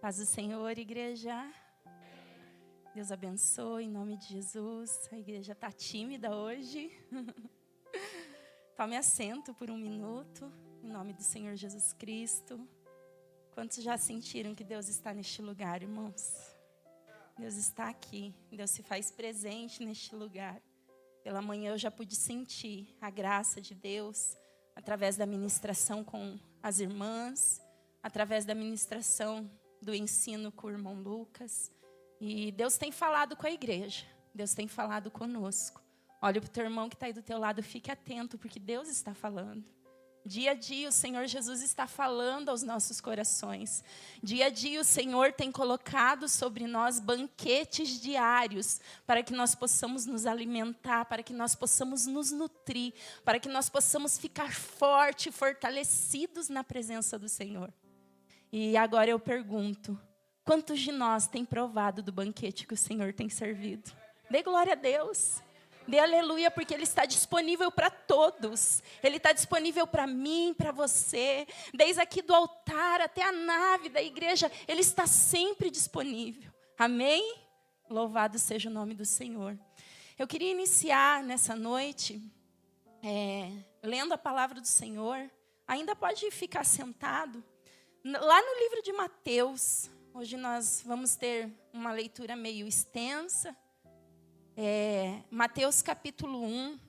Paz do Senhor, igreja. Deus abençoe, em nome de Jesus. A igreja está tímida hoje. Tome assento por um minuto, em nome do Senhor Jesus Cristo. Quantos já sentiram que Deus está neste lugar, irmãos? Deus está aqui, Deus se faz presente neste lugar. Pela manhã eu já pude sentir a graça de Deus, através da ministração com as irmãs, através da ministração do ensino com o irmão Lucas. E Deus tem falado com a igreja, Deus tem falado conosco. Olha para o teu irmão que está aí do teu lado, fique atento, porque Deus está falando. Dia a dia o Senhor Jesus está falando aos nossos corações. Dia a dia o Senhor tem colocado sobre nós banquetes diários, para que nós possamos nos alimentar, para que nós possamos nos nutrir, para que nós possamos ficar fortes, fortalecidos na presença do Senhor. E agora eu pergunto, quantos de nós têm provado do banquete que o Senhor tem servido? Dê glória a Deus. Dê aleluia, porque Ele está disponível para todos. Ele está disponível para mim, para você. Desde aqui do altar até a nave da igreja, Ele está sempre disponível. Amém? Louvado seja o nome do Senhor. Eu queria iniciar nessa noite, lendo a palavra do Senhor. Ainda pode ficar sentado. Lá no livro de Mateus, hoje nós vamos ter uma leitura meio extensa. Mateus capítulo 1.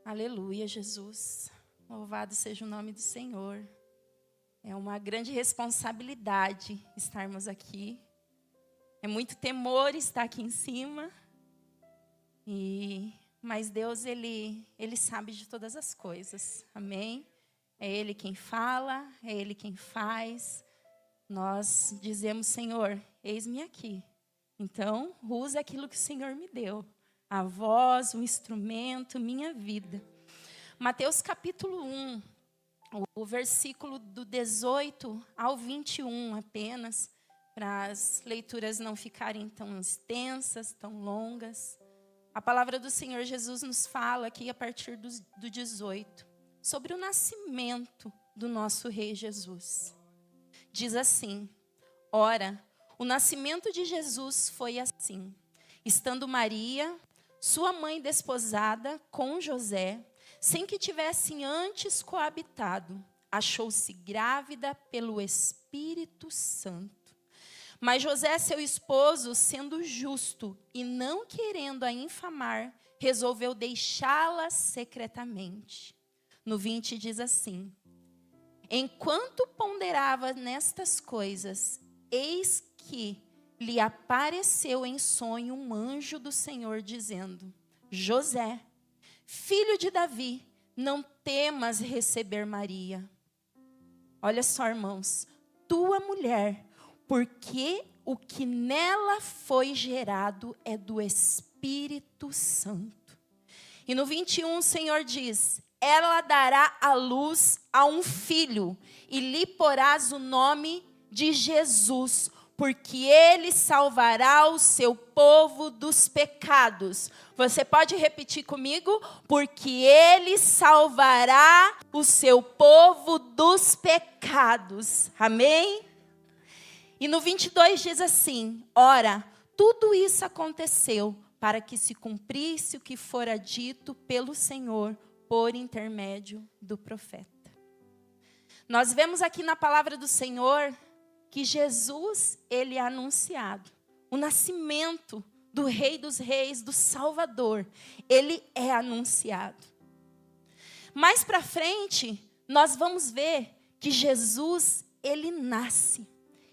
Aleluia, Jesus. Louvado seja o nome do Senhor. É uma grande responsabilidade estarmos aqui. É muito temor estar aqui em cima. Mas Deus, Ele sabe de todas as coisas. Amém? É Ele quem fala, é Ele quem faz. Nós dizemos, Senhor, eis-me aqui. Então, usa aquilo que o Senhor me deu. A voz, o instrumento, minha vida. Mateus capítulo 1, o versículo do 18 ao 21 apenas, para as leituras não ficarem tão extensas, tão longas. A palavra do Senhor Jesus nos fala aqui a partir do 18, sobre o nascimento do nosso Rei Jesus. Diz assim, ora, o nascimento de Jesus foi assim. Estando Maria, sua mãe desposada, com José, sem que tivessem antes coabitado, achou-se grávida pelo Espírito Santo. Mas José, seu esposo, sendo justo e não querendo a infamar, resolveu deixá-la secretamente. No 20 diz assim, enquanto ponderava nestas coisas, eis que lhe apareceu em sonho um anjo do Senhor dizendo, José, filho de Davi, não temas receber Maria. Olha só, irmãos, tua mulher, porque o que nela foi gerado é do Espírito Santo. E no 21 o Senhor diz, ela dará à luz a um filho e lhe porás o nome de Jesus, porque ele salvará o seu povo dos pecados. Você pode repetir comigo? Porque ele salvará o seu povo dos pecados. Amém? E no 22 diz assim, ora, tudo isso aconteceu para que se cumprisse o que fora dito pelo Senhor por intermédio do profeta. Nós vemos aqui na palavra do Senhor que Jesus, ele é anunciado. O nascimento do Rei dos Reis, do Salvador, ele é anunciado. Mais para frente, nós vamos ver que Jesus, ele nasce.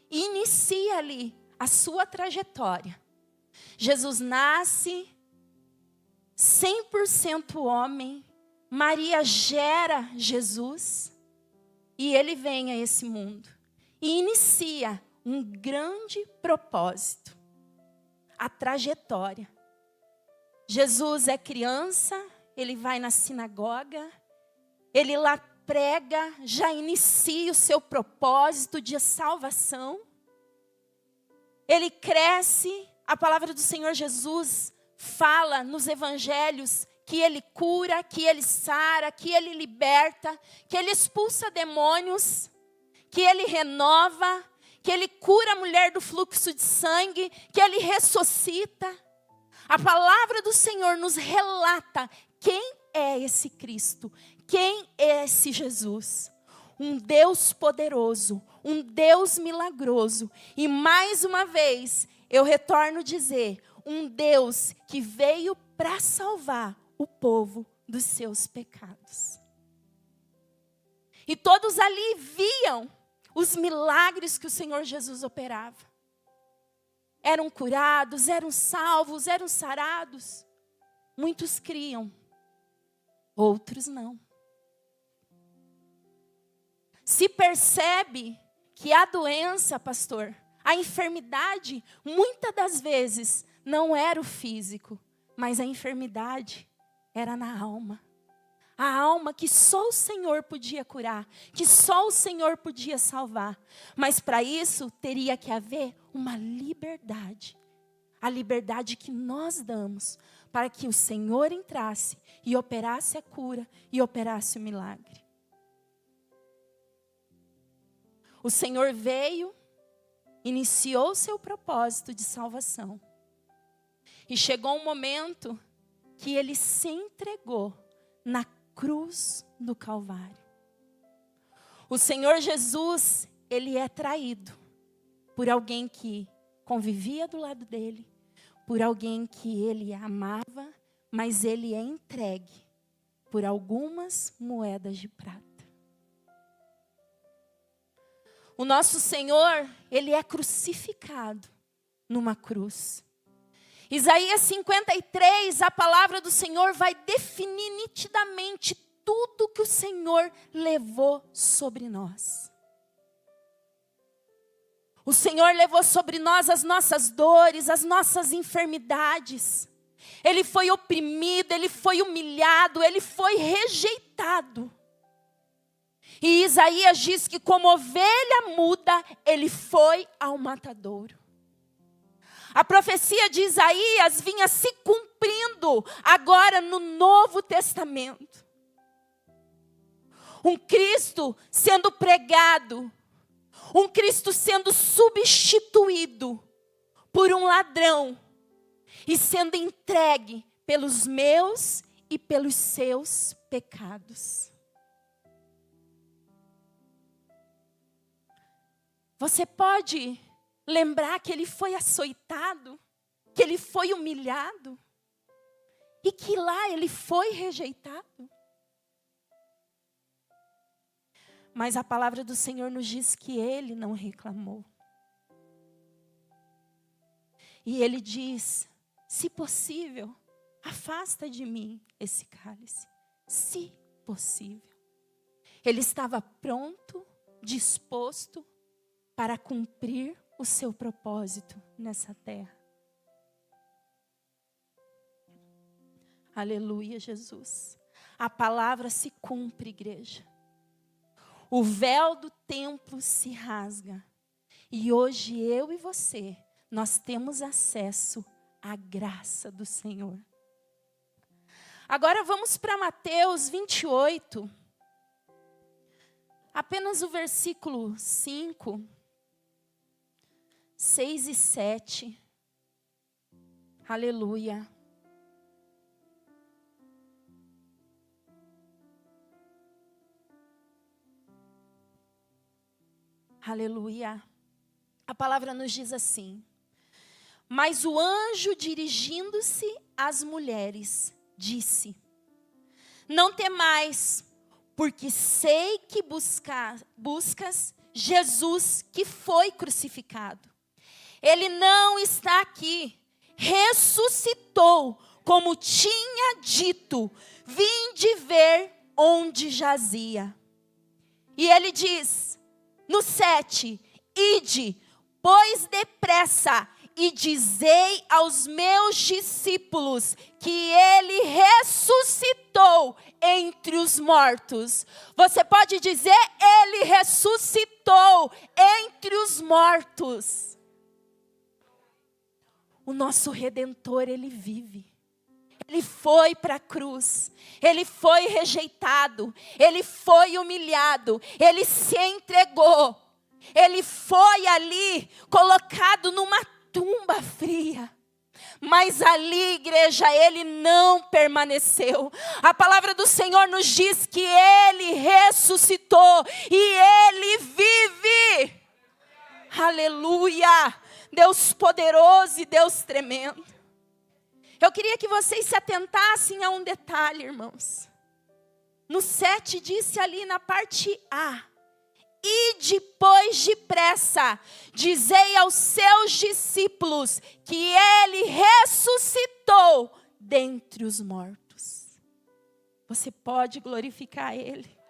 Inicia ali a sua trajetória. Jesus nasce 100% homem. Maria gera Jesus. E ele vem a esse mundo. E inicia um grande propósito, a trajetória. Jesus é criança, ele vai na sinagoga, ele lá prega, já inicia o seu propósito de salvação. Ele cresce, a palavra do Senhor Jesus fala nos evangelhos que ele cura, que ele sara, que ele liberta, que ele expulsa demônios, que Ele renova, que Ele cura a mulher do fluxo de sangue, que Ele ressuscita. A palavra do Senhor nos relata quem é esse Cristo, quem é esse Jesus. Um Deus poderoso, um Deus milagroso. E mais uma vez, eu retorno a dizer, um Deus que veio para salvar o povo dos seus pecados. E todos ali viam os milagres que o Senhor Jesus operava. Eram curados, eram salvos, eram sarados. Muitos criam, outros não. Se percebe que a doença, pastor, a enfermidade, muitas das vezes, não era o físico, mas a enfermidade era na alma. A alma que só o Senhor podia curar, que só o Senhor podia salvar. Mas para isso teria que haver uma liberdade. A liberdade que nós damos para que o Senhor entrasse e operasse a cura e operasse o milagre. O Senhor veio, iniciou o seu propósito de salvação. E chegou um momento que Ele se entregou na cruz do Calvário. O Senhor Jesus, Ele é traído por alguém que convivia do lado dele, por alguém que Ele amava, mas Ele é entregue por algumas moedas de prata. O nosso Senhor, Ele é crucificado numa cruz. Isaías 53, a palavra do Senhor vai definir nitidamente tudo que o Senhor levou sobre nós. O Senhor levou sobre nós as nossas dores, as nossas enfermidades. Ele foi oprimido, Ele foi humilhado, Ele foi rejeitado. E Isaías diz que como ovelha muda, Ele foi ao matadouro. A profecia de Isaías vinha se cumprindo agora no Novo Testamento. Um Cristo sendo pregado, um Cristo sendo substituído por um ladrão e sendo entregue pelos meus e pelos seus pecados. Você pode lembrar que Ele foi açoitado, que Ele foi humilhado e que lá Ele foi rejeitado. Mas a palavra do Senhor nos diz que Ele não reclamou. E Ele diz, se possível, afasta de mim esse cálice. Se possível. Ele estava pronto, disposto para cumprir o seu propósito nessa terra. Aleluia, Jesus. A palavra se cumpre, igreja. O véu do templo se rasga. E hoje eu e você, nós temos acesso à graça do Senhor. Agora vamos para Mateus 28. Apenas o versículo 5. 6 e 7. Aleluia. Aleluia. A palavra nos diz assim: mas o anjo, dirigindo-se às mulheres, disse: não temais, porque sei que buscas Jesus que foi crucificado. Ele não está aqui, ressuscitou, como tinha dito, vinde ver onde jazia. E ele diz, no 7, ide, pois depressa, e dizei aos meus discípulos que ele ressuscitou entre os mortos. Você pode dizer, ele ressuscitou entre os mortos. O nosso Redentor, Ele vive. Ele foi para a cruz. Ele foi rejeitado. Ele foi humilhado. Ele se entregou ele foi ali colocado numa tumba fria. Mas ali, igreja, ele não permaneceu. A palavra do Senhor nos diz que ele ressuscitou e ele vive. Aleluia! Deus poderoso e Deus tremendo. Eu queria que vocês se atentassem a um detalhe, irmãos. No 7 disse ali na parte A: ide, pois, depressa, dizei aos seus discípulos que ele ressuscitou dentre os mortos. Você pode glorificar ele.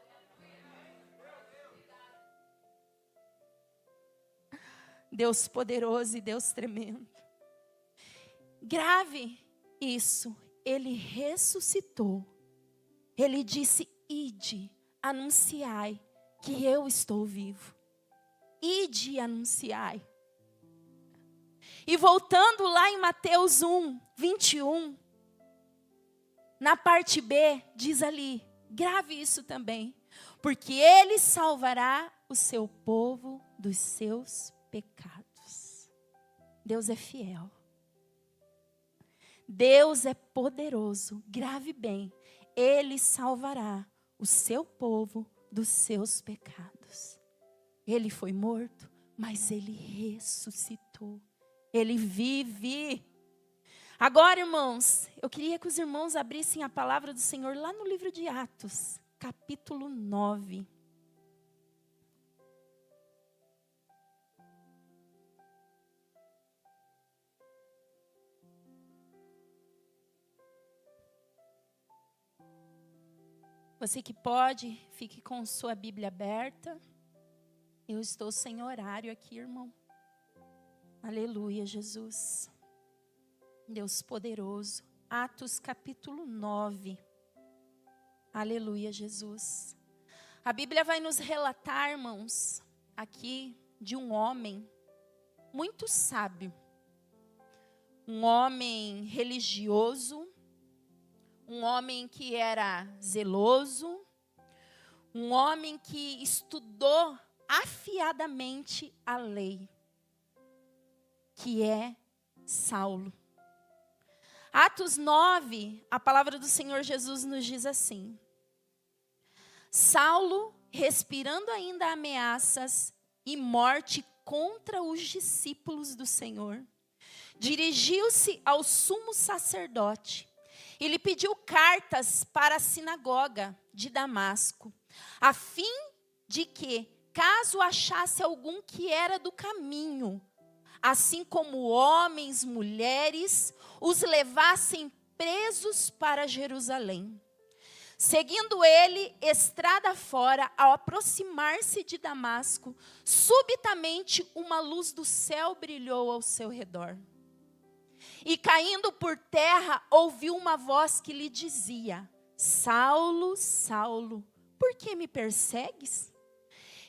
Deus poderoso e Deus tremendo. Grave isso. Ele ressuscitou. Ele disse: ide, anunciai que eu estou vivo. Ide e anunciai. E voltando lá em Mateus 1, 21, na parte B, diz ali, grave isso também, porque ele salvará o seu povo dos seus pecados. Deus é fiel. Deus é poderoso. Grave bem, ele salvará o seu povo dos seus pecados. Ele foi morto, mas ele ressuscitou. Ele vive. Agora, irmãos, eu queria que os irmãos abrissem a palavra do Senhor lá no livro de Atos, capítulo 9. Você que pode, fique com sua Bíblia aberta. Eu estou sem horário aqui, irmão. Aleluia, Jesus. Deus poderoso. Atos capítulo 9. Aleluia, Jesus. A Bíblia vai nos relatar, irmãos, aqui de um homem muito sábio. Um homem religioso. Um homem que era zeloso, um homem que estudou afiadamente a lei, que é Saulo. Atos 9, a palavra do Senhor Jesus nos diz assim: Saulo, respirando ainda ameaças e morte contra os discípulos do Senhor, dirigiu-se ao sumo sacerdote. E lhe pediu cartas para a sinagoga de Damasco, a fim de que, caso achasse algum que era do caminho, assim como homens, mulheres, os levassem presos para Jerusalém. Seguindo ele, estrada fora, ao aproximar-se de Damasco, subitamente uma luz do céu brilhou ao seu redor. E caindo por terra, ouviu uma voz que lhe dizia: Saulo, Saulo, por que me persegues?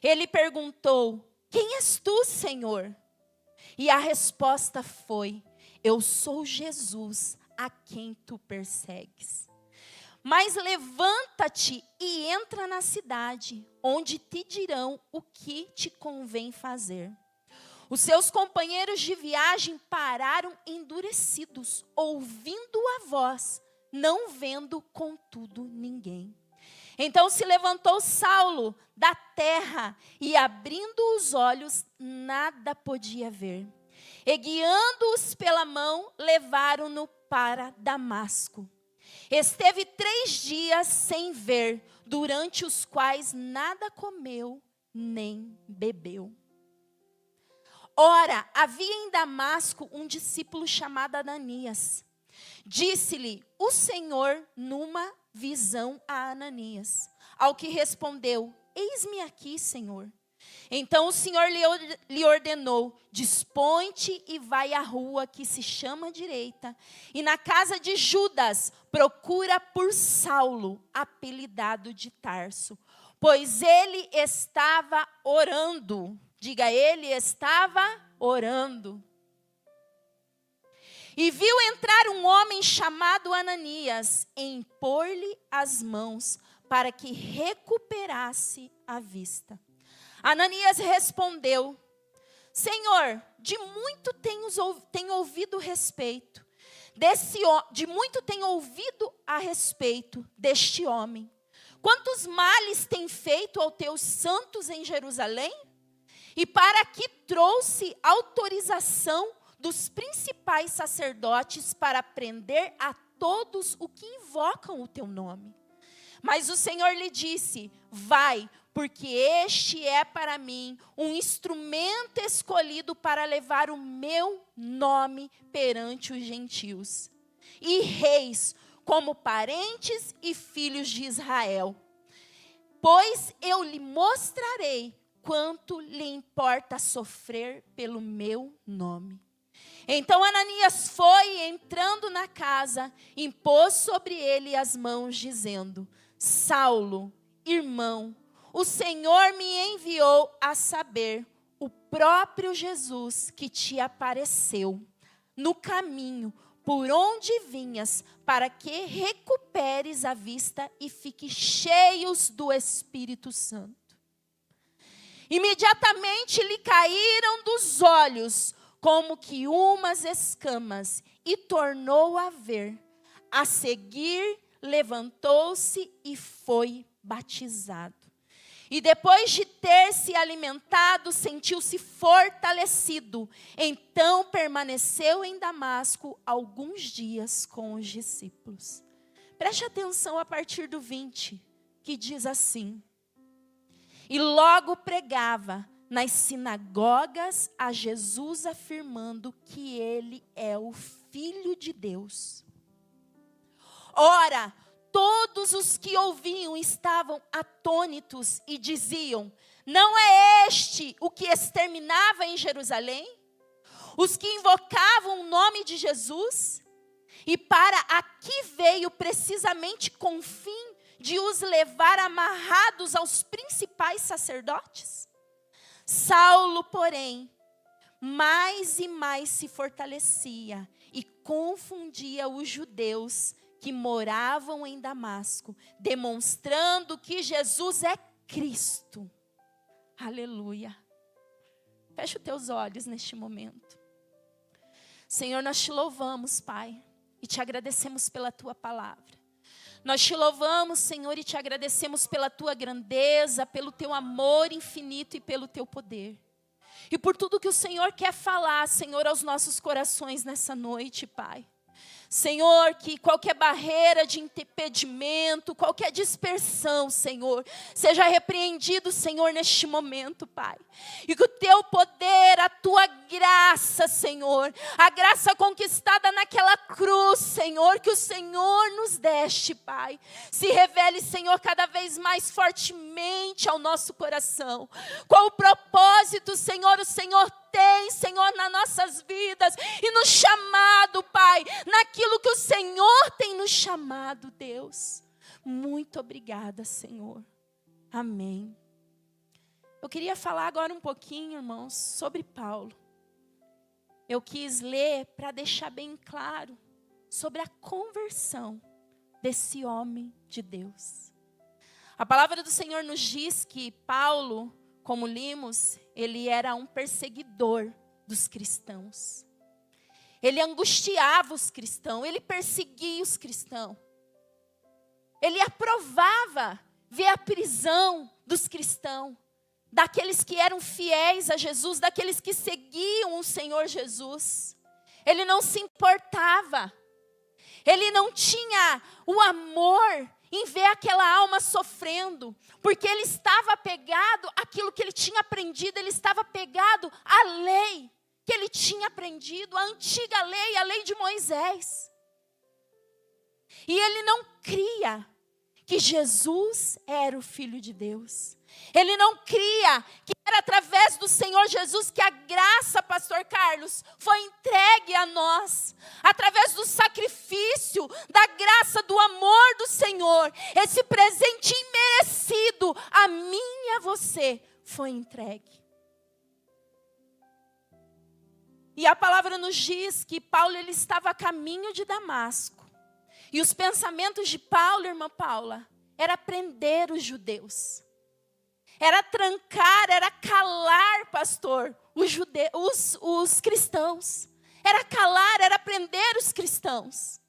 Ele perguntou: quem és tu, Senhor? E a resposta foi: eu sou Jesus, a quem tu persegues. Mas levanta-te e entra na cidade, onde te dirão o que te convém fazer. Os seus companheiros de viagem pararam endurecidos, ouvindo a voz, não vendo, contudo, ninguém. Então se levantou Saulo da terra e, abrindo os olhos, nada podia ver. E guiando-os pela mão, levaram-no para Damasco. Esteve 3 dias sem ver, durante os quais nada comeu nem bebeu. Ora, havia em Damasco um discípulo chamado Ananias. Disse-lhe o Senhor numa visão a Ananias, ao que respondeu: eis-me aqui, Senhor. Então o Senhor lhe ordenou: dispõe-te e vai à rua que se chama Direita, e na casa de Judas procura por Saulo, apelidado de Tarso, pois ele estava orando. Diga, ele estava orando. E viu entrar um homem chamado Ananias, e impor-lhe as mãos para que recuperasse a vista. Ananias respondeu: Senhor, de muito tenho ouvido a respeito deste homem. Quantos males tem feito aos teus santos em Jerusalém? E para que trouxe autorização dos principais sacerdotes para prender a todos os que invocam o teu nome. Mas o Senhor lhe disse: vai, porque este é para mim um instrumento escolhido para levar o meu nome perante os gentios e reis, como parentes e filhos de Israel. Pois eu lhe mostrarei quanto lhe importa sofrer pelo meu nome. Então Ananias foi, entrando na casa, impôs sobre ele as mãos, dizendo: Saulo, irmão, o Senhor me enviou a saber, o próprio Jesus que te apareceu no caminho por onde vinhas, para que recuperes a vista e fiques cheios do Espírito Santo. Imediatamente lhe caíram dos olhos como que umas escamas, e tornou a ver. A seguir, levantou-se e foi batizado. E depois de ter se alimentado, sentiu-se fortalecido. Então permaneceu em Damasco alguns dias com os discípulos. Preste atenção a partir do 20, que diz assim: E logo pregava nas sinagogas a Jesus, afirmando que ele é o Filho de Deus. Ora, todos os que ouviam estavam atônitos e diziam: não é este o que exterminava em Jerusalém? Os que invocavam o nome de Jesus? E para aqui veio precisamente com o fim de os levar amarrados aos principais sacerdotes? Saulo, porém, mais e mais se fortalecia e confundia os judeus que moravam em Damasco, demonstrando que Jesus é Cristo. Aleluia. Fecha os teus olhos neste momento. Senhor, nós te louvamos, Pai, e te agradecemos pela tua palavra. Nós te louvamos, Senhor, e te agradecemos pela tua grandeza, pelo teu amor infinito e pelo teu poder. E por tudo que o Senhor quer falar, Senhor, aos nossos corações nessa noite, Pai. Senhor, que qualquer barreira de impedimento, qualquer dispersão, Senhor, seja repreendido, Senhor, neste momento, Pai. E que o teu poder, a tua graça, Senhor, a graça conquistada naquela cruz, Senhor, que o Senhor nos deste, Pai, se revele, Senhor, cada vez mais fortemente ao nosso coração. Qual o propósito, Senhor, o Senhor tem, Senhor, nas nossas vidas e nos chamado, Pai, naquilo que o Senhor tem nos chamado, Deus. Muito obrigada, Senhor. Amém. Eu queria falar agora um pouquinho, irmãos, sobre Paulo. Eu quis ler para deixar bem claro sobre a conversão desse homem de Deus. A palavra do Senhor nos diz que Paulo, como lemos, ele era um perseguidor dos cristãos. Ele angustiava os cristãos, ele perseguia os cristãos. Ele aprovava ver a prisão dos cristãos, daqueles que eram fiéis a Jesus, daqueles que seguiam o Senhor Jesus. Ele não se importava. Ele não tinha o amor em ver aquela alma sofrendo, porque ele estava apegado àquilo que ele tinha aprendido, ele estava apegado à lei que ele tinha aprendido, a antiga lei, a lei de Moisés. E ele não cria que Jesus era o Filho de Deus. Ele não cria que era através do Senhor Jesus que a graça, pastor Carlos, foi entregue a nós. Através do sacrifício, da graça, do amor do Senhor. Esse presente imerecido a mim e a você foi entregue. E a palavra nos diz que Paulo ele estava a caminho de Damasco. E os pensamentos de Paulo, irmã Paula, era prender os judeus. era trancar, era calar, pastor, os cristãos. Era calar, era prender os cristãos.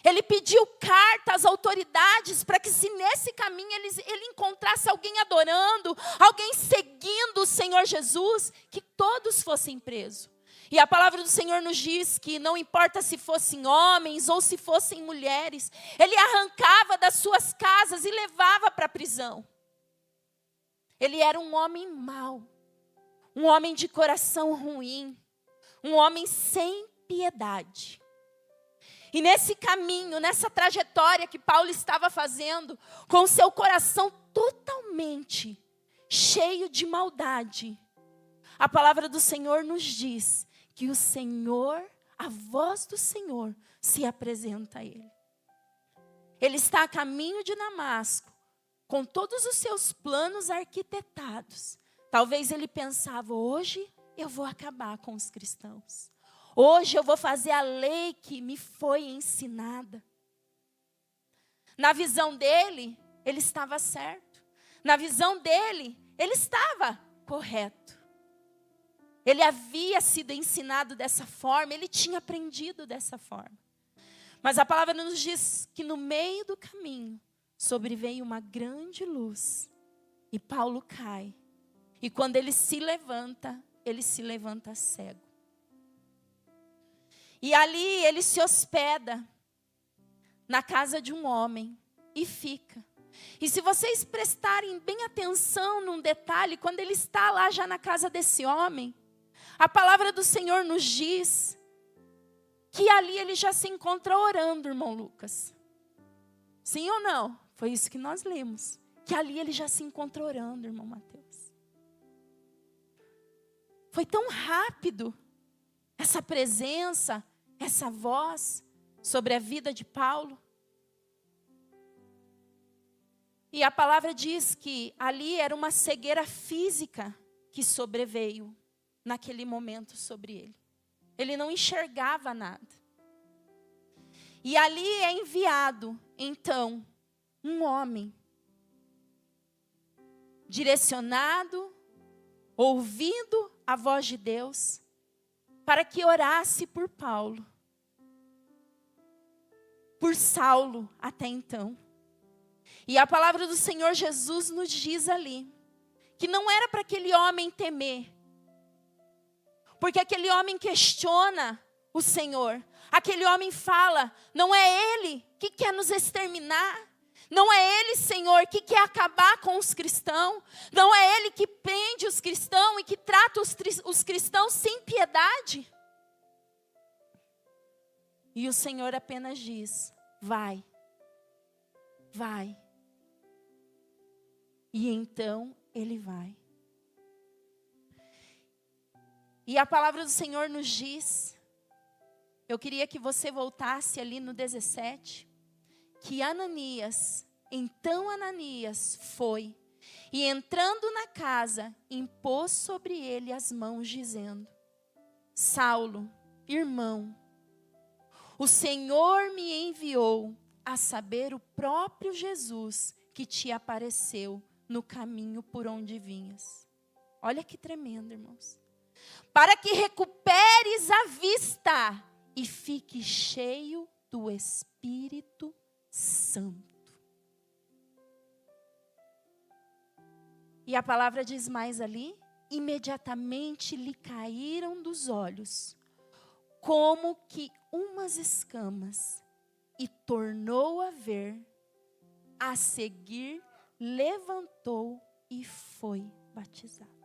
Ele pediu carta às autoridades para que, se nesse caminho ele encontrasse alguém adorando, alguém seguindo o Senhor Jesus, que todos fossem presos. E a palavra do Senhor nos diz que não importa se fossem homens ou se fossem mulheres, ele arrancava das suas casas e levava para a prisão. Ele era um homem mau, um homem de coração ruim, um homem sem piedade. E nesse caminho, nessa trajetória que Paulo estava fazendo, com seu coração totalmente cheio de maldade, a palavra do Senhor nos diz que o Senhor, a voz do Senhor, se apresenta a ele. Ele está a caminho de Damasco, com todos os seus planos arquitetados. Talvez ele pensava, hoje eu vou acabar com os cristãos. Hoje eu vou fazer a lei que me foi ensinada. Na visão dele, ele estava certo. Na visão dele, ele estava correto. Ele havia sido ensinado dessa forma, ele tinha aprendido dessa forma. Mas a palavra nos diz que no meio do caminho sobreveio uma grande luz. E Paulo cai. E quando ele se levanta cego. E ali ele se hospeda na casa de um homem e fica. E se vocês prestarem bem atenção num detalhe, quando ele está lá já na casa desse homem, a palavra do Senhor nos diz que ali ele já se encontra orando, irmão Lucas. Sim ou não? Foi isso que nós lemos. Que ali ele já se encontra orando, irmão Mateus. Foi tão rápido essa presença, essa voz sobre a vida de Paulo. E a palavra diz que ali era uma cegueira física que sobreveio naquele momento sobre ele. Ele não enxergava nada. E ali é enviado, então, um homem direcionado, ouvindo a voz de Deus, para que orasse por Paulo, por Saulo até então. E a palavra do Senhor Jesus nos diz ali, que não era para aquele homem temer, porque aquele homem questiona o Senhor, aquele homem fala, não é Ele que quer nos exterminar, não é Ele, Senhor, que quer acabar com os cristãos, não é Ele que prende os cristãos e que trata os cristãos sem piedade. E o Senhor apenas diz, vai, vai. E então ele vai. E a palavra do Senhor nos diz, eu queria que você voltasse ali no 17, que então Ananias foi, e entrando na casa, impôs sobre ele as mãos, dizendo, Saulo, irmão, o Senhor me enviou, a saber, o próprio Jesus que te apareceu no caminho por onde vinhas. Olha que tremendo, irmãos. Para que recuperes a vista e fique cheio do Espírito Santo. E a palavra diz mais ali, imediatamente lhe caíram dos olhos, como que umas escamas, e tornou a ver, a seguir, levantou e foi batizado.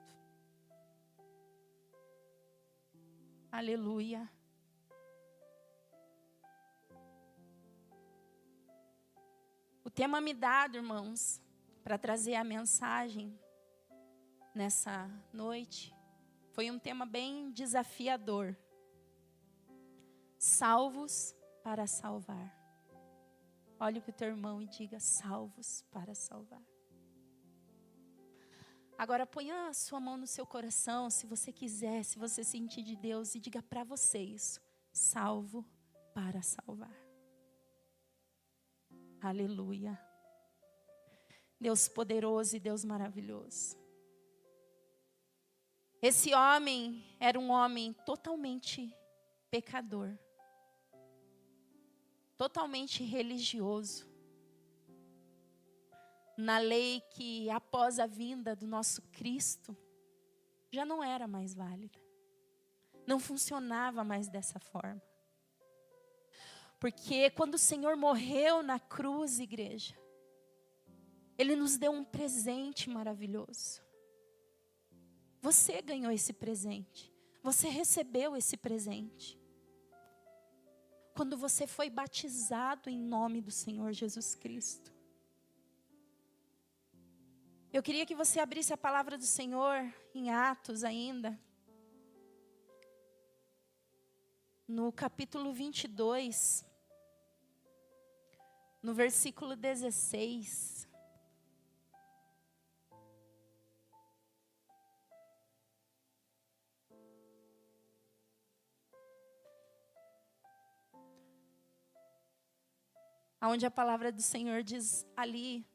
Aleluia. O tema me dado, irmãos, para trazer a mensagem nessa noite, foi um tema bem desafiador. Salvos para salvar. Olhe para o teu irmão e diga, salvos para salvar. Agora ponha a sua mão no seu coração, se você quiser, se você sentir de Deus, e diga para você isso, salvo para salvar. Aleluia. Deus poderoso e Deus maravilhoso. Esse homem era um homem totalmente pecador, totalmente religioso. Na lei que após a vinda do nosso Cristo, já não era mais válida. Não funcionava mais dessa forma. Porque quando o Senhor morreu na cruz, igreja, Ele nos deu um presente maravilhoso. Você ganhou esse presente. Você recebeu esse presente. Quando você foi batizado em nome do Senhor Jesus Cristo. Eu queria que você abrisse a palavra do Senhor em Atos ainda. No capítulo 22. No versículo 16. Onde a palavra do Senhor diz ali,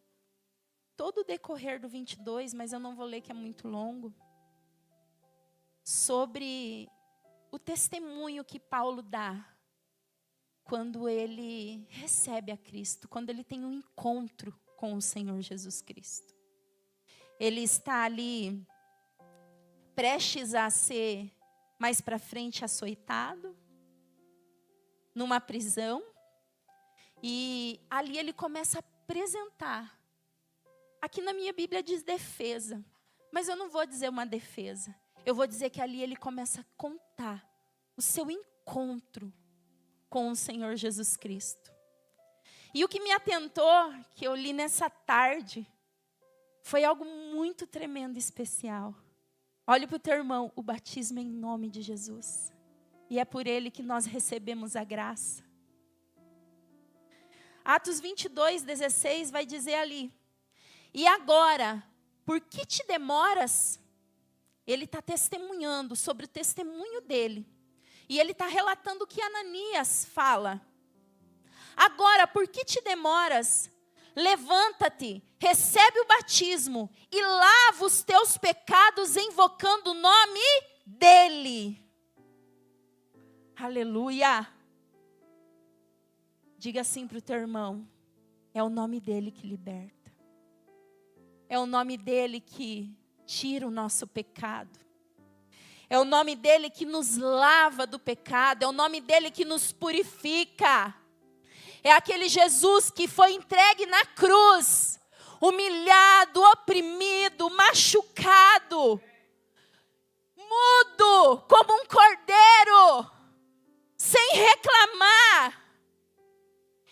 todo o decorrer do 22, mas eu não vou ler que é muito longo, sobre o testemunho que Paulo dá quando ele recebe a Cristo, quando ele tem um encontro com o Senhor Jesus Cristo. Ele está ali prestes a ser mais para frente açoitado, numa prisão. E ali ele começa a apresentar. Aqui na minha Bíblia diz defesa. Mas eu não vou dizer uma defesa. Eu vou dizer que ali ele começa a contar o seu encontro com o Senhor Jesus Cristo. E o que me atentou, que eu li nessa tarde, foi algo muito tremendo e especial. Olhe para o teu irmão, o batismo é em nome de Jesus. E é por ele que nós recebemos a graça. Atos 22, 16 vai dizer ali. E agora, por que te demoras? Ele está testemunhando sobre o testemunho dele. E ele está relatando o que Ananias fala. Agora, por que te demoras? Levanta-te, recebe o batismo e lava os teus pecados invocando o nome dele. Aleluia. Diga assim para o teu irmão, é o nome dele que liberta. É o nome dele que tira o nosso pecado. É o nome dele que nos lava do pecado. É o nome dele que nos purifica. É aquele Jesus que foi entregue na cruz, humilhado, oprimido, machucado, mudo como um cordeiro, sem reclamar.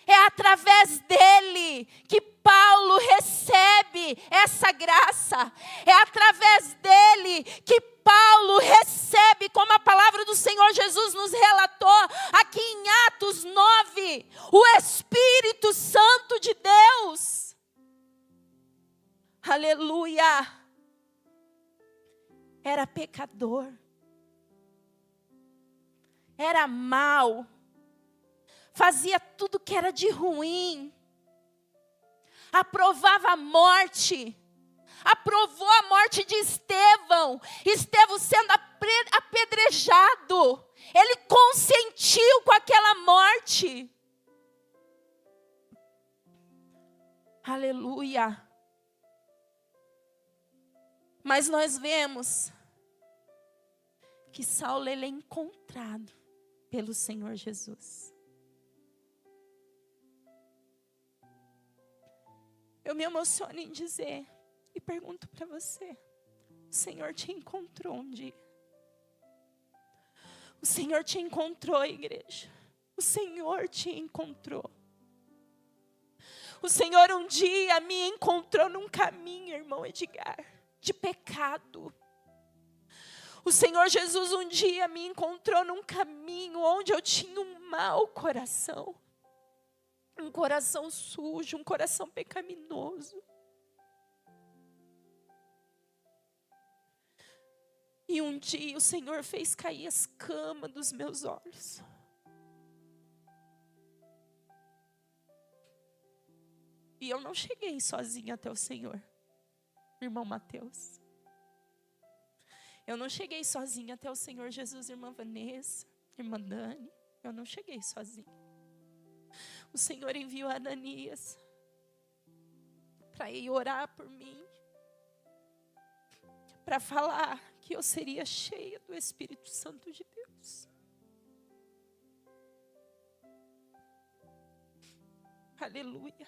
É através dele que Paulo recebe essa graça. É através dele que Paulo recebe, como a palavra do Senhor Jesus nos relatou aqui em Atos 9, o Espírito Santo de Deus. Aleluia. Era pecador. Era mau. Fazia tudo que era de ruim. Aprovava a morte. Aprovou a morte de Estevão. Estevão sendo apedrejado. Ele consentiu com aquela morte. Aleluia. Mas nós vemos que Saulo ele é encontrado pelo Senhor Jesus. Eu me emociono em dizer e pergunto para você, o Senhor te encontrou um dia? O Senhor te encontrou, igreja. O Senhor te encontrou. O Senhor um dia me encontrou num caminho, irmão Edgar, de pecado. O Senhor Jesus um dia me encontrou num caminho onde eu tinha um mau coração. Um coração sujo, um coração pecaminoso. E um dia o Senhor fez cair as escamas dos meus olhos. E eu não cheguei sozinha até o Senhor, irmão Mateus. Eu não cheguei sozinha até o Senhor Jesus, irmã Vanessa, irmã Dani. Eu não cheguei sozinha. O Senhor enviou Ananias para ir orar por mim, para falar que eu seria cheia do Espírito Santo de Deus. Aleluia.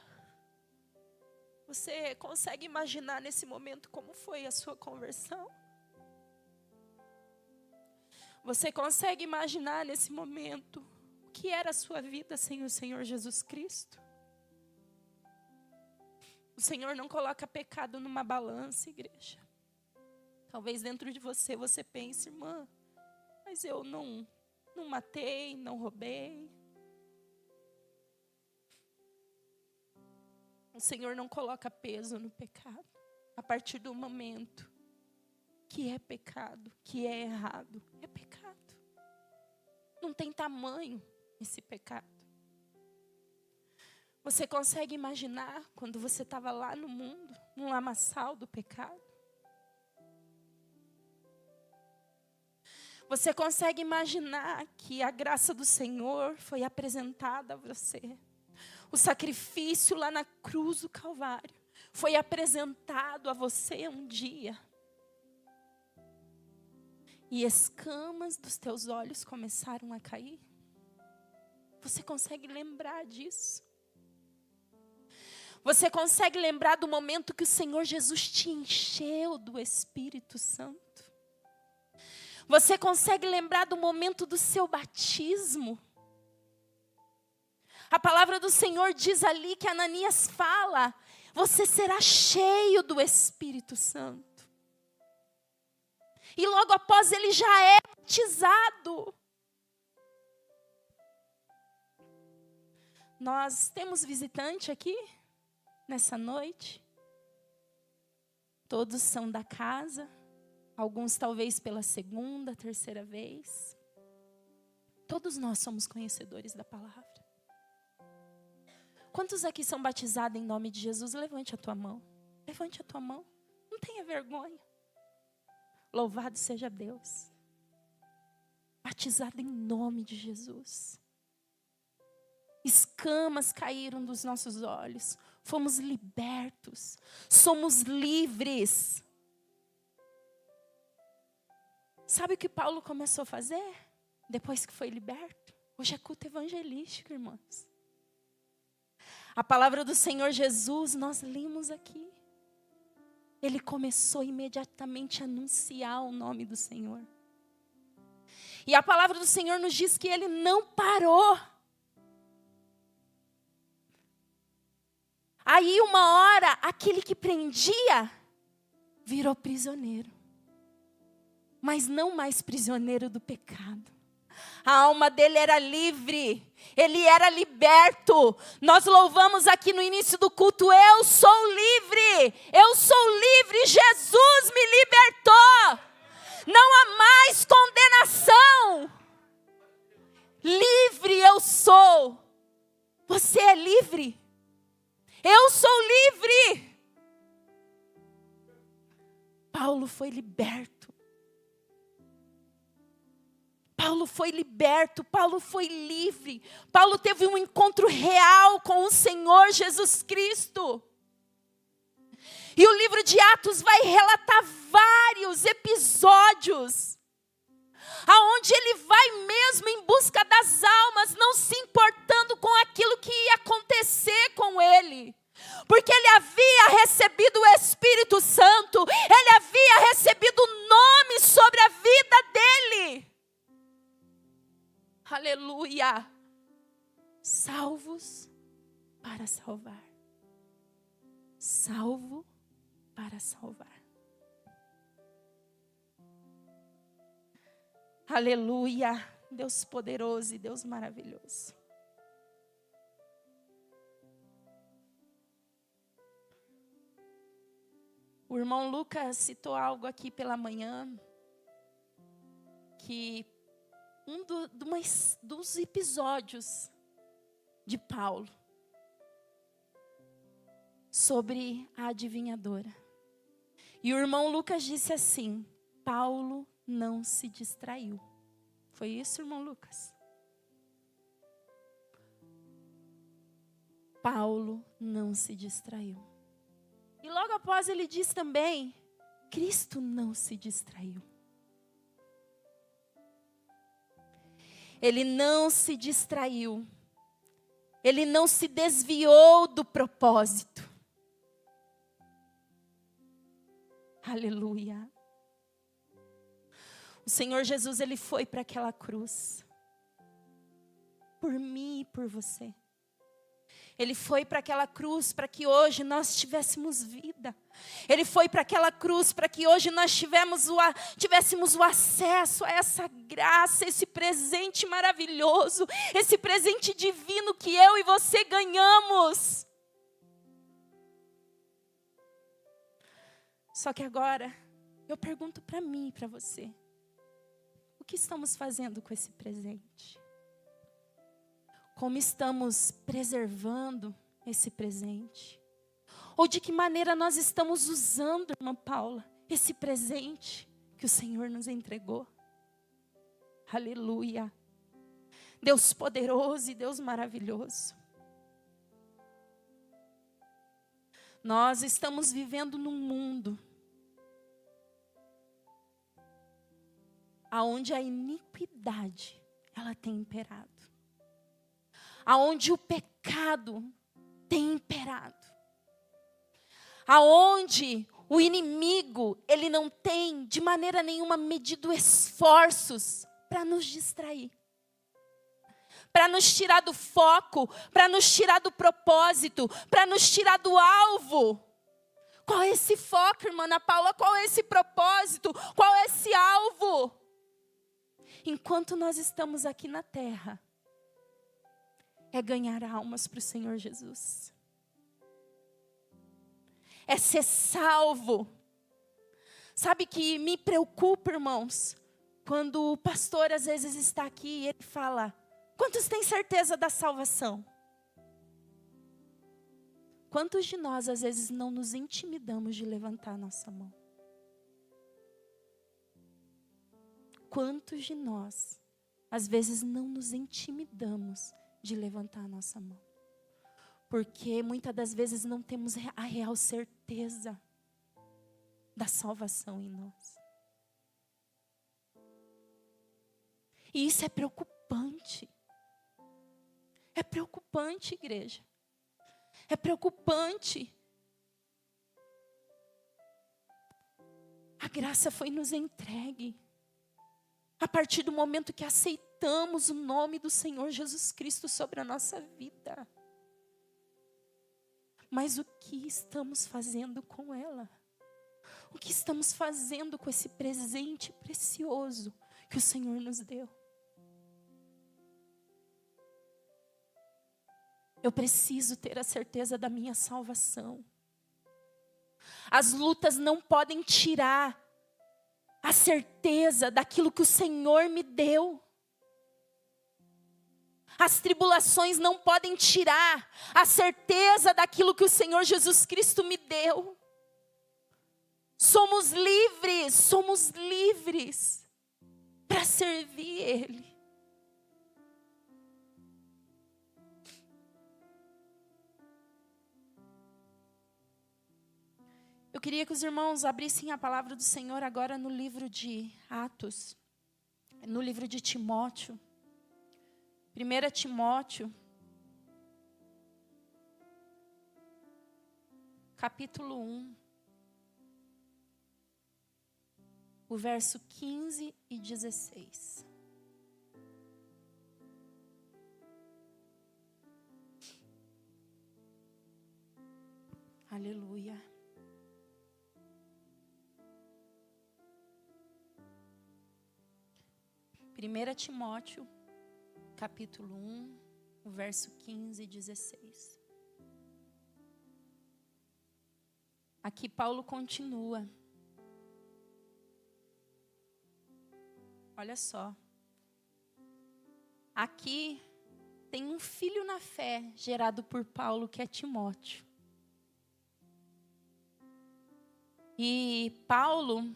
Você consegue imaginar nesse momento como foi a sua conversão? Você consegue imaginar nesse momento o que era a sua vida sem o Senhor Jesus Cristo? O Senhor não coloca pecado numa balança, igreja. Talvez dentro de você pense, irmã, mas eu não matei, não roubei. O Senhor não coloca peso no pecado. A partir do momento que é pecado, que é errado, é pecado. Não tem tamanho esse pecado. Você consegue imaginar quando você estava lá no mundo, no lamaçal do pecado? Você consegue imaginar que a graça do Senhor foi apresentada a você? O sacrifício lá na cruz do Calvário foi apresentado a você um dia. E escamas dos teus olhos começaram a cair? Você consegue lembrar disso? Você consegue lembrar do momento que o Senhor Jesus te encheu do Espírito Santo? Você consegue lembrar do momento do seu batismo? A palavra do Senhor diz ali que Ananias fala: você será cheio do Espírito Santo. E logo após ele já é batizado. Nós temos visitante aqui nessa noite. Todos são da casa. Alguns talvez pela segunda, terceira vez. Todos nós somos conhecedores da palavra. Quantos aqui são batizados em nome de Jesus? Levante a tua mão. Levante a tua mão. Não tenha vergonha. Louvado seja Deus. Batizado em nome de Jesus. Escamas caíram dos nossos olhos. Fomos libertos. Somos livres. Sabe o que Paulo começou a fazer? Depois que foi liberto? Hoje é culto evangelístico, irmãos. A palavra do Senhor Jesus, nós lemos aqui. Ele começou imediatamente a anunciar o nome do Senhor. E a palavra do Senhor nos diz que ele não parou. Aí uma hora, aquele que prendia, virou prisioneiro. Mas não mais prisioneiro do pecado. A alma dele era livre. Ele era liberto. Nós louvamos aqui no início do culto: eu sou livre. Eu sou livre. Jesus me libertou. Não há mais condenação. Livre eu sou. Você é livre. Eu sou livre. Paulo foi liberto. Paulo foi liberto, Paulo foi livre. Paulo teve um encontro real com o Senhor Jesus Cristo. E o livro de Atos vai relatar vários episódios, aonde ele vai mesmo em busca das almas, não se importando com aquilo que ia acontecer com ele. Porque ele havia recebido o Espírito Santo, ele havia recebido o nome sobre a vida dele. Aleluia. Salvos para salvar. Salvo para salvar. Aleluia. Deus poderoso e Deus maravilhoso. O irmão Lucas citou algo aqui pela manhã, que dos episódios de Paulo sobre a adivinhadora. E o irmão Lucas disse assim: Paulo não se distraiu. Foi isso, irmão Lucas? Paulo não se distraiu. E logo após ele diz também: Cristo não se distraiu. Ele não se distraiu. Ele não se desviou do propósito. Aleluia. O Senhor Jesus, ele foi para aquela cruz. Por mim e por você. Ele foi para aquela cruz para que hoje nós tivéssemos vida. Ele foi para aquela cruz para que hoje nós tivéssemos o acesso a essa graça, esse presente maravilhoso, esse presente divino que eu e você ganhamos. Só que agora, eu pergunto para mim e para você: o que estamos fazendo com esse presente? Como estamos preservando esse presente? Ou de que maneira nós estamos usando, irmã Paula, esse presente que o Senhor nos entregou? Aleluia. Deus poderoso e Deus maravilhoso. Nós estamos vivendo num mundo aonde a iniquidade, ela tem imperado. Aonde o pecado tem imperado. Aonde o inimigo, ele não tem de maneira nenhuma medido esforços para nos distrair. Para nos tirar do foco, para nos tirar do propósito, para nos tirar do alvo. Qual é esse foco, irmã Ana Paula? Qual é esse propósito? Qual é esse alvo? Enquanto nós estamos aqui na terra, é ganhar almas para o Senhor Jesus. É ser salvo. Sabe que me preocupa, irmãos, quando o pastor às vezes está aqui e ele fala: quantos têm certeza da salvação? Quantos de nós às vezes não nos intimidamos de levantar a nossa mão? Quantos de nós às vezes não nos intimidamos de levantar a nossa mão? Porque muitas das vezes não temos a real certeza da salvação em nós. E isso é preocupante. É preocupante, igreja. É preocupante. A graça foi nos entregue a partir do momento que aceitamos o nome do Senhor Jesus Cristo sobre a nossa vida. Mas o que estamos fazendo com ela? O que estamos fazendo com esse presente precioso que o Senhor nos deu? Eu preciso ter a certeza da minha salvação. As lutas não podem tirar a certeza daquilo que o Senhor me deu. As tribulações não podem tirar a certeza daquilo que o Senhor Jesus Cristo me deu. Somos livres para servir Ele. Eu queria que os irmãos abrissem a palavra do Senhor agora no livro de Atos, no livro de Timóteo. 1 Timóteo, capítulo 1, o verso 15 e 16. Aleluia. Primeira Timóteo, capítulo 1, o verso 15 e 16. Aqui Paulo continua. Olha só. Aqui tem um filho na fé gerado por Paulo, que é Timóteo. E Paulo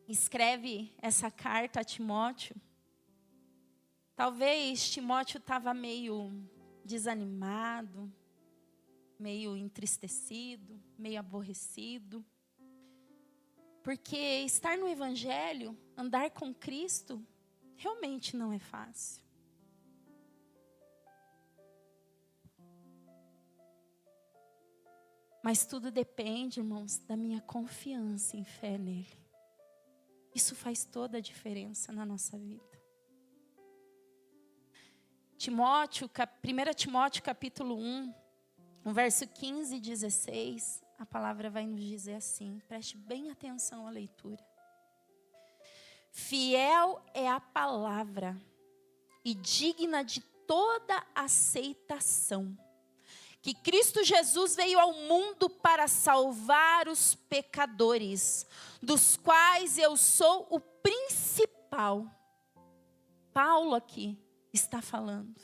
escreve essa carta a Timóteo. Talvez Timóteo estava meio desanimado, meio entristecido, meio aborrecido. Porque estar no Evangelho, andar com Cristo, realmente não é fácil. Mas tudo depende, irmãos, da minha confiança em fé nele. Isso faz toda a diferença na nossa vida. 1 Timóteo capítulo 1, no verso 15 e 16, a palavra vai nos dizer assim, preste bem atenção à leitura. Fiel é a palavra e digna de toda aceitação, que Cristo Jesus veio ao mundo para salvar os pecadores, dos quais eu sou o principal. Paulo aqui está falando,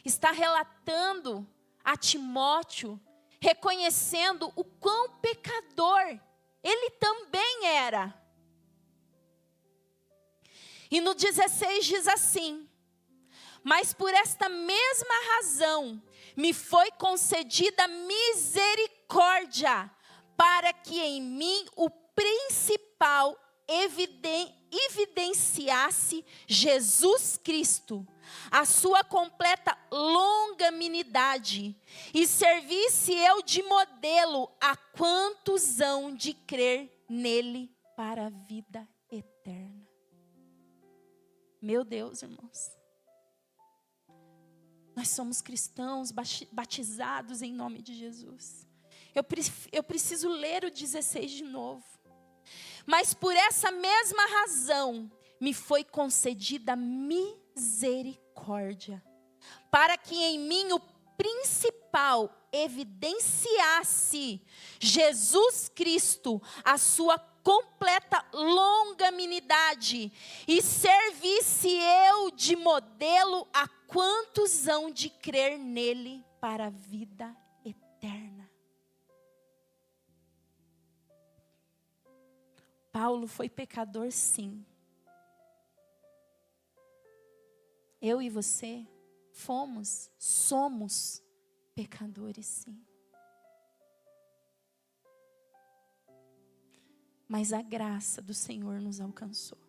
está relatando a Timóteo, reconhecendo o quão pecador ele também era. E no 16 diz assim: mas por esta mesma razão me foi concedida misericórdia, para que em mim o principal evidenciasse Jesus Cristo, a sua completa longanimidade, e servisse eu de modelo a quantos hão de crer nele para a vida eterna. Meu Deus, irmãos. Nós somos cristãos batizados em nome de Jesus. Eu preciso ler o 16 de novo. Mas por essa mesma razão me foi concedida misericórdia, para que em mim o principal evidenciasse Jesus Cristo, a sua completa longanimidade, e servisse eu de modelo a quantos hão de crer nele para a vida eterna. Paulo foi pecador, sim. Eu e você somos pecadores, sim. Mas a graça do Senhor nos alcançou.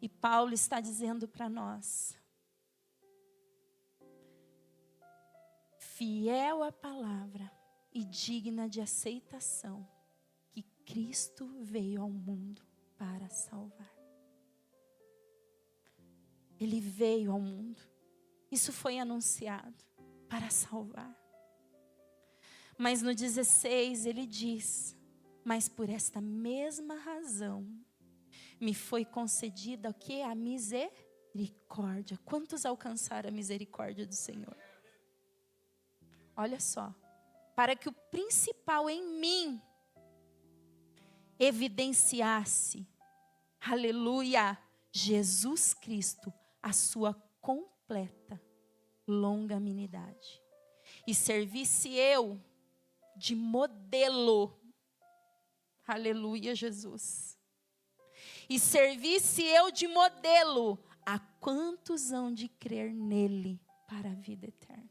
E Paulo está dizendo para nós: fiel à palavra e digna de aceitação, que Cristo veio ao mundo para salvar. Ele veio ao mundo. Isso foi anunciado para salvar. Mas no 16 ele diz: mas por esta mesma razão me foi concedida o quê? A misericórdia. Quantos alcançaram a misericórdia do Senhor? Olha só. Para que o principal em mim evidenciasse, aleluia, Jesus Cristo, a sua completa longanimidade. E servisse eu de modelo, aleluia, Jesus. E servisse eu de modelo a quantos hão de crer nele para a vida eterna.